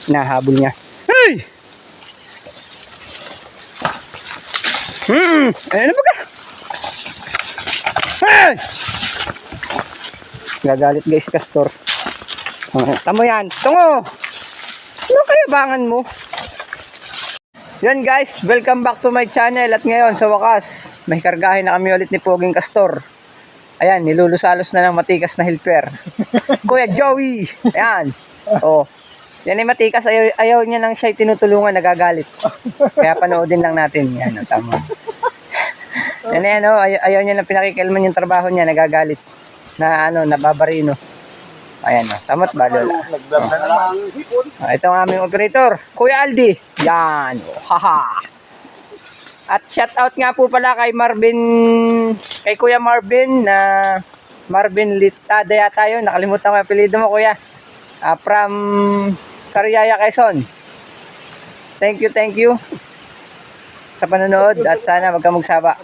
Nahabol niya. Hey! Ayan na ba ka? Hey! Gagalit guys si Castor. Tamo yan. Tungo! Ano kayabangan mo? Yan guys, welcome back to my channel. At ngayon sa wakas, may kargahin na kami ulit ni Poging Castor. Ayan, nilulusalos na ng matikas na helper. Kuya Joey! Ayan. Oh. Yan ay matikas, ayaw niya lang siya tinutulungan, nagagalit. Kaya panoodin lang natin. Yan, tama. Yan ay ayaw niya lang pinakikilman yung trabaho niya, nagagalit. Na nababarino. Ayan, tamat ba, Lola? Ito ang aming operator, Kuya Aldi. Yan, haha. At shout out nga po pala kay Kuya Marvin, na Marvin Litada yata yun. Nakalimutan ko yung apelido mo, Kuya. From Sariaya, Quezon. Thank you sa panonood at sana wag kang magsawa.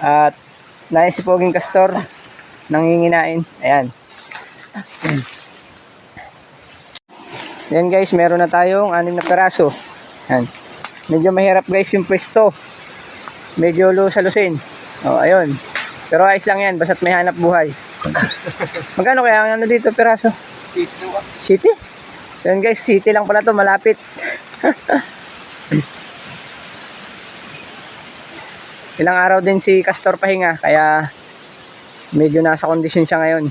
At nais si Poging Castor nanginginain. Ayan. Yan guys, meron na tayong 6 na peraso. Ayan. Medyo mahirap guys yung pwesto. Medyo lusalusin. Oh, ayun. Pero ayos lang yan, basta't may hanap buhay. Magkano kaya ang dito peraso? City? Yan guys, city lang pala to, malapit. Ilang araw din si Castor pahinga, kaya medyo nasa kondisyon siya ngayon.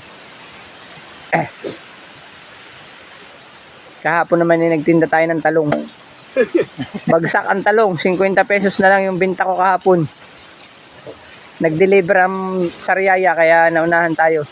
Kahapon naman nagtinda tayo ng talong. Bagsak ang talong, 50 pesos na lang yung binta ko kahapon. Nag-deliver ang Sariaya, kaya naunahan tayo.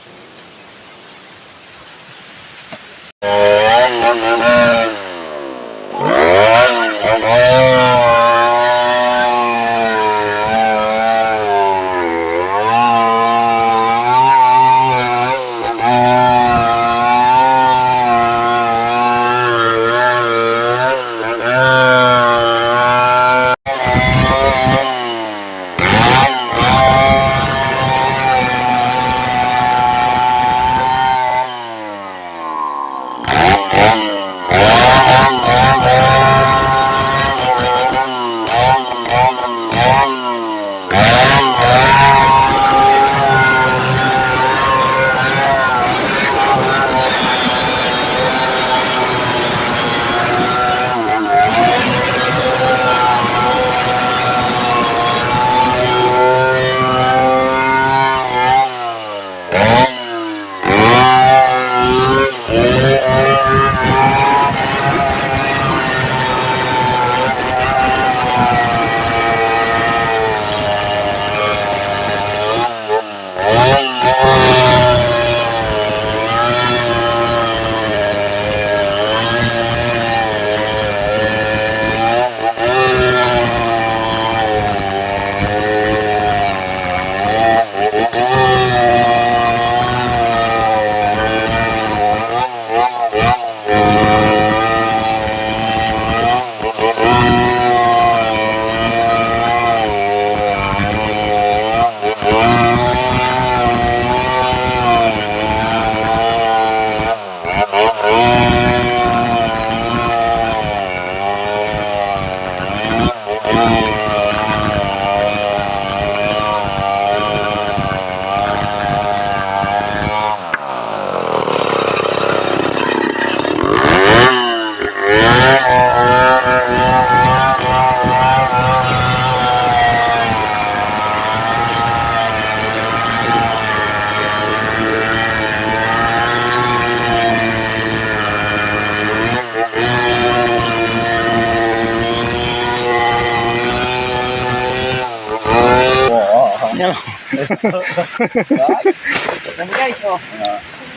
Guys, oh.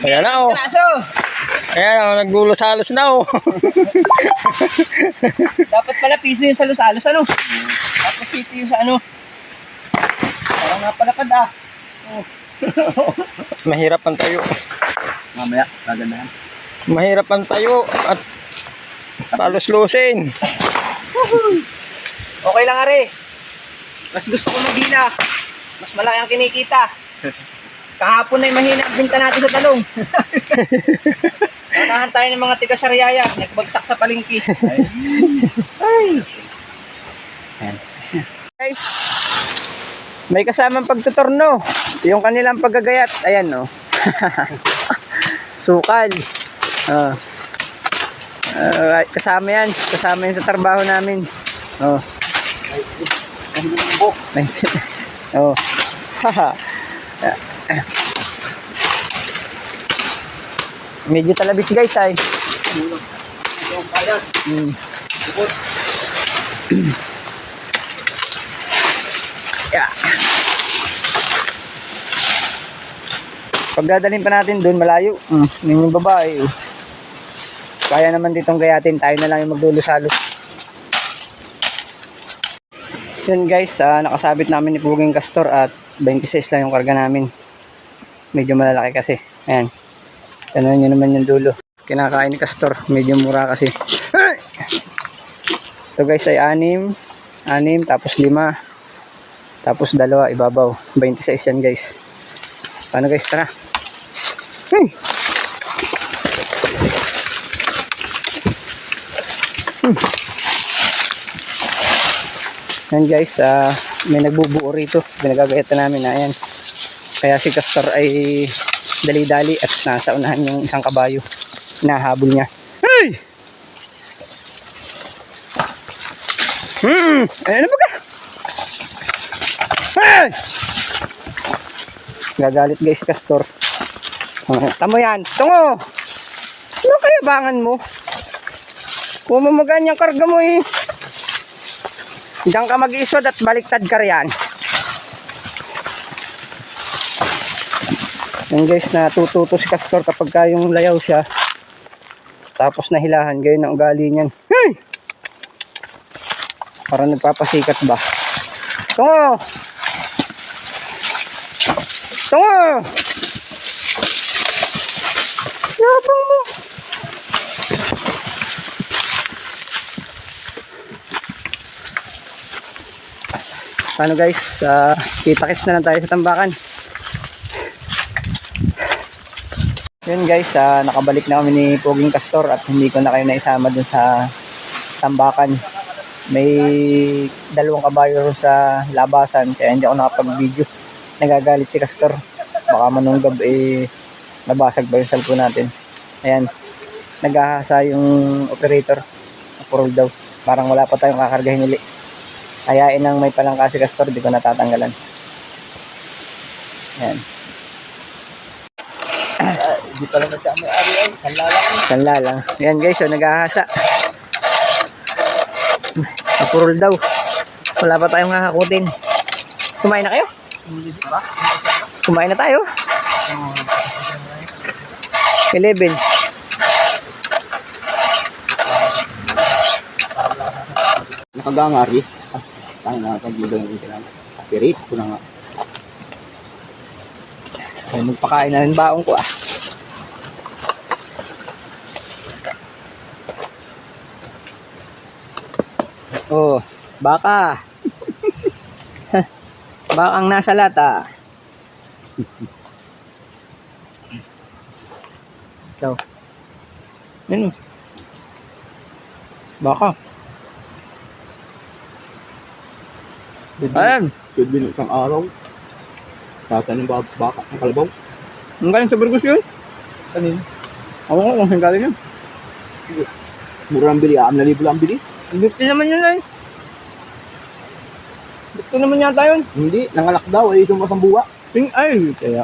Ayan na, oh. Ayan, oh, naglulusalos na, oh. Dapat pala piso yung salos-alos, ano? Tapos piso yung sa ano. Parang napalapad, ah. Oh. Mahirap ang tayo. Mamaya, gagandahan. Mahirap ang tayo at paluslusin. Okay lang, are. Mas gusto ko maghina. Mas malaki ang kinikita. Kahapon ay mahina ang binta natin sa talong. Unahan tayo ng mga tiga Sariaya, nagbagsak sa palengke. Ay. Ayan. Guys, may kasamang pagtuturno. Yung kanilang paggagayat, ayan no. Sukal. Kasama yan sa trabaho namin. Oh. Oh. Medyo talabis guys ay. Yeah. Pagdadalhin pa natin doon malayo. Yung babae. Kaya naman ditong gayatin, tayo na lang yung magdulo-salos. Yun guys, nakasabit namin ni Puging Castor at 26 lang yung karga namin. Medyo malalaki kasi. Ayan. Tanan nyo naman yung dulo. Kinakain ni Castor. Medyo mura kasi. Ito guys ay 6, tapos 5, tapos 2 ibabaw. 26 yan guys. Paano guys? Tara. Hey! Yan guys, may nagbubuo rito. Binagagayatan namin na yan. Kaya si Castor ay dali-dali at nasa unahan yung isang kabayo. Nahabol niya. Hey! Ano ba ka? Hey! Gagalit guys si Castor. Tamo yan. Tungo! Ano kayabangan mo? Pumamagaan yung karga mo eh. Diyan ka mag-iisod at baliktad ka riyan. Yan guys, natututo si Castor kapag yung layaw siya. Tapos nahilahan, gayon ang ugali niyan. Hey! Parang nagpapasikat ba? Tungo! Tungo! Yabang mo! Paano guys, kita-kits na lang tayo sa tambakan. Yun guys, nakabalik na kami ni Puging Castor at hindi ko na kayo naisama dun sa tambakan. May 2 kabayo sa labasan kaya hindi ako nakapag-video. Nagagalit si Castor. Baka manunggab nabasag ba yung cellphone natin. Ayan, naghahasa yung operator. Apurol daw. Parang wala pa tayong kakargahin uli. Ayain ang may palangka si Castor, di ko natatanggalan. Ayan. Hindi pala na siya may ari ay. Kanla lang. Kanla lang. Ayan guys, so naghahasa. Apurol daw. Wala pa tayong kakakutin. Kumain na kayo? Kumain na tayo? 11. Nakagangari. Tayo na pag-ibig ng kailangan. Kapirit ko na nga. Ay, magpakain na ng baong ko ah. Oh, baka. Bakang nasa lata. Ito. Ano? Baka. Ayan. Should be isang araw. Tatan ng baka ng kalabaw. Ang galing sa Burgos yun? Kanin. Ako nga kung saan galing yun. Murang bili. 6,000 lang bili. Bukti naman yun ay. Bukti naman yata yun. Hindi. Nangalak daw. Ay isang masambuwa. Ay, kaya.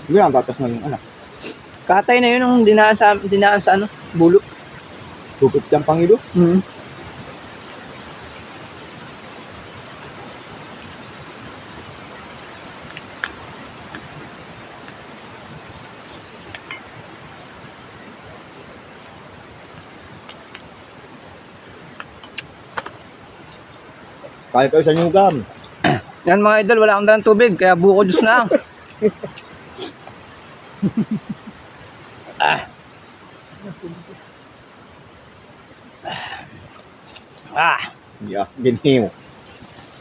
Hindi lang tatas na yung anak. Katay na yun ang dinaan sa ano, bulo. Tupit siyang pangilo. Kaya kayo sa nyugam. Yan mga idol, wala akong dalang tubig, kaya buko juice na lang. Yeah, ginhiw.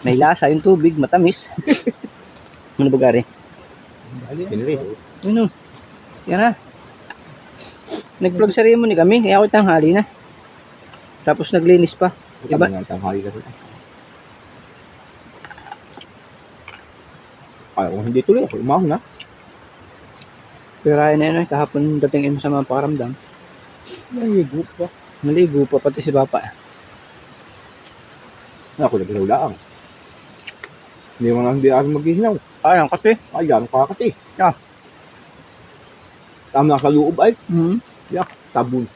May lasa yung tubig, matamis. Ano ba gari? Pinili. Ano? Yan na. Nag-vlog ceremony kami, kaya ako tanghali na. Tapos naglinis pa. Iba nga tanghali kasi. Ay, kung hindi tuloy ako, umahon na. Pero ayun na yun, kahapon dating sa mga pakaramdam. Naligo pa. Naligo pa pati si Papa. Ako naghilaw. Hindi ako maghihinaw. Ayun, kasi. Ayan, kakati. Ah. Tama sa loob ay. Hmm. Yak, tabon.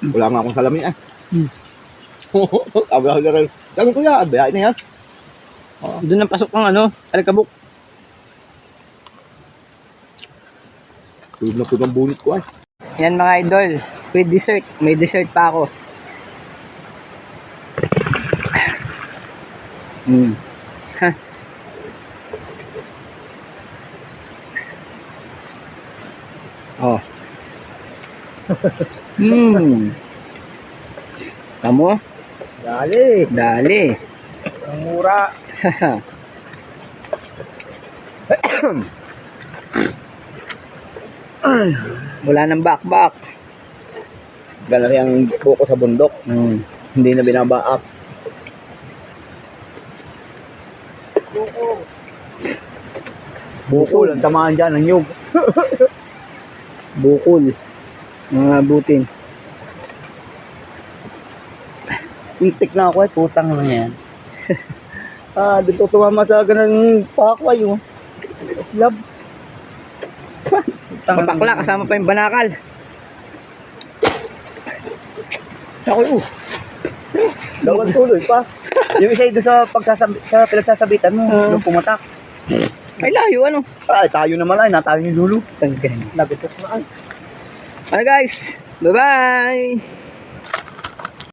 Wala nga akong salamin eh. Abla na rin. Sabi ko yan, bayain na yan. Doon ang pasok ng ano, alikabok. Tulog na po ng bunit ko ay. Yan mga idol, with dessert. May dessert pa ako. Hmm. Ha. Oh. Hmm. Kamu? Dali. Dali. Ang mura. Wala nang bakbak. Ganun yung buko sa bundok. Hmm. Hindi na binabaak. Bukol, ang tamaan dyan, ang nyug. Bukol. Mga butin. Intik na ako ay putang na yan. Dito tumama sa ganang pakway oh. Slab. Papakla, kasama pa yung banakal. Ako, Dawan tuloy pa. Yung isa doon sa sa pinagsasabitan mo, nung pumatak. ay layo, ano? Ay, tayo naman ay, natayo ni Lulu. Tanggan. Nabitok na ay. Ano guys? Bye-bye!